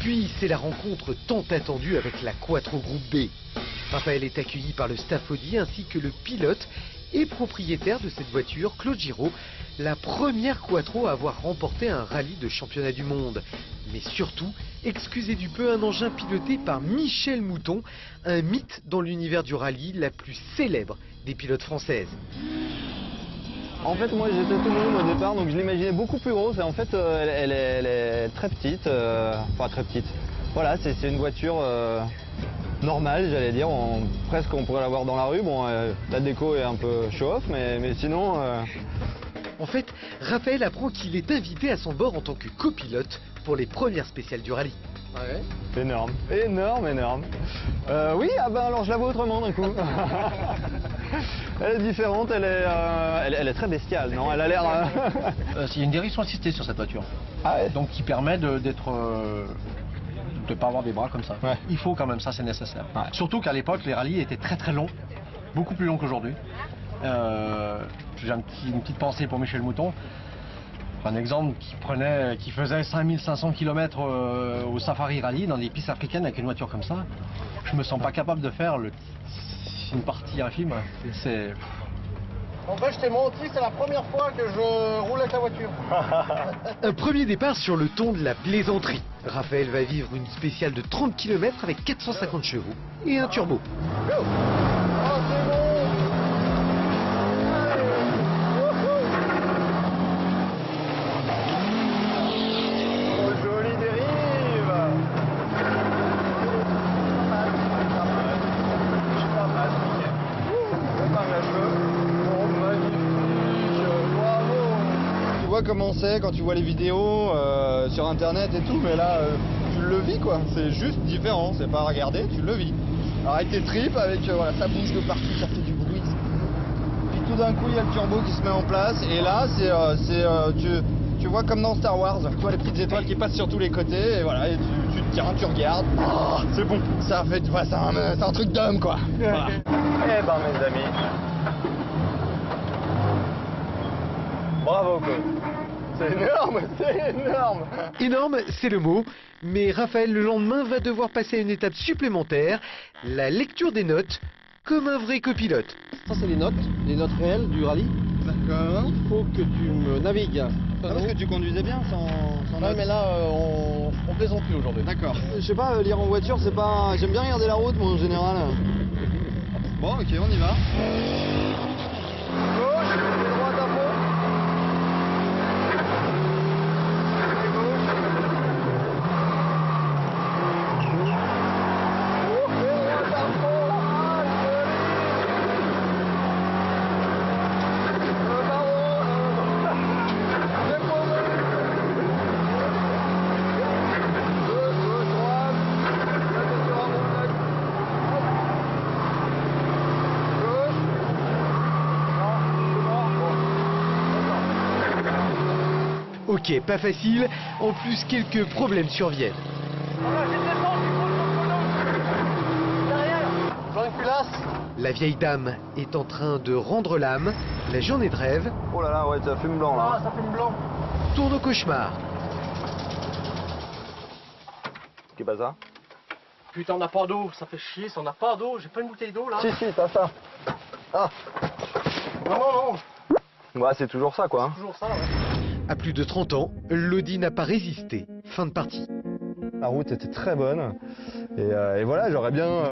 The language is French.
Puis c'est la rencontre tant attendue avec la Quattro Groupe B. Raphaël est accueilli par le staff Audi ainsi que le pilote et propriétaire de cette voiture, Claude Giraud, la première Quattro à avoir remporté un rallye de championnat du monde. Mais surtout, excusez du peu, un engin piloté par Michèle Mouton, un mythe dans l'univers du rallye, la plus célèbre des pilotes françaises. En fait, moi j'étais tout monde au départ, donc je l'imaginais beaucoup plus grosse. Et en fait, elle est très petite, enfin très petite. Voilà, c'est une voiture normale, j'allais dire. Presque on pourrait l'avoir dans la rue. Bon, la déco est un peu show-off, mais sinon... En fait, Raphaël apprend qu'il est invité à son bord en tant que copilote pour les premières spéciales du rallye. Ouais. Énorme, énorme. Oui, ah ben alors je la vois autrement d'un coup. Elle est différente, elle est très bestiale, non? Elle a l'air... Il y a une direction assistée sur cette voiture. Ah ouais. Donc qui permet de pas avoir des bras comme ça. Ouais. Il faut quand même, ça c'est nécessaire. Ouais. Surtout qu'à l'époque, les rallyes étaient très longs, beaucoup plus longs qu'aujourd'hui. J'ai une petite pensée pour Michèle Mouton. Un exemple qui faisait 5500 km au Safari Rally dans des pistes africaines avec une voiture comme ça. Je me sens pas capable de faire une partie infime. C'est... En fait, je t'ai menti, c'est la première fois que je roule avec la voiture. Un premier départ sur le ton de la plaisanterie. Raphaël va vivre une spéciale de 30 km avec 450 chevaux et un turbo. Oh, c'est bon. Comment c'est quand tu vois les vidéos sur internet et tout, mais là tu le vis quoi, c'est juste différent, c'est pas à regarder, tu le vis. Alors avec tes tripes, avec voilà, ça bouge de partout, ça fait du bruit. Puis tout d'un coup il y a le turbo qui se met en place et là tu vois comme dans Star Wars, tu vois les petites étoiles qui passent sur tous les côtés et voilà, et tu te tiens, tu regardes, oh, c'est bon, ça fait, ouais, c'est un truc d'homme quoi. Voilà. Eh ben mes amis, bravo quoi. C'est énorme, c'est énorme. Énorme, c'est le mot, mais Raphaël le lendemain va devoir passer à une étape supplémentaire, la lecture des notes, comme un vrai copilote. Ça c'est les notes réelles du rallye. D'accord. Il faut que tu me navigues. Ah, parce que tu conduisais bien sans Ouais, notes. mais là on plaisante plus aujourd'hui. D'accord. Je sais pas, lire en voiture c'est pas... J'aime bien regarder la route moi en général. Bon, ok, on y va. Gauche, droite à fond. Ok, pas facile, en plus quelques problèmes surviennent. J'en ai une culasse. La vieille dame est en train de rendre l'âme, la journée de rêve Oh là là, ouais, ça fume blanc là. Ah, ça fait une blanc. tourne au cauchemar. Qu'est-ce pas ça? Putain, on n'a pas d'eau, ça fait chier, ça on n'a pas d'eau, j'ai pas une bouteille d'eau là. Si, t'as ça. Ah. Non. Ouais, c'est toujours ça quoi. Toujours ça, ouais. À plus de 30 ans, l'Audi n'a pas résisté. Fin de partie. La route était très bonne. Et voilà, j'aurais bien...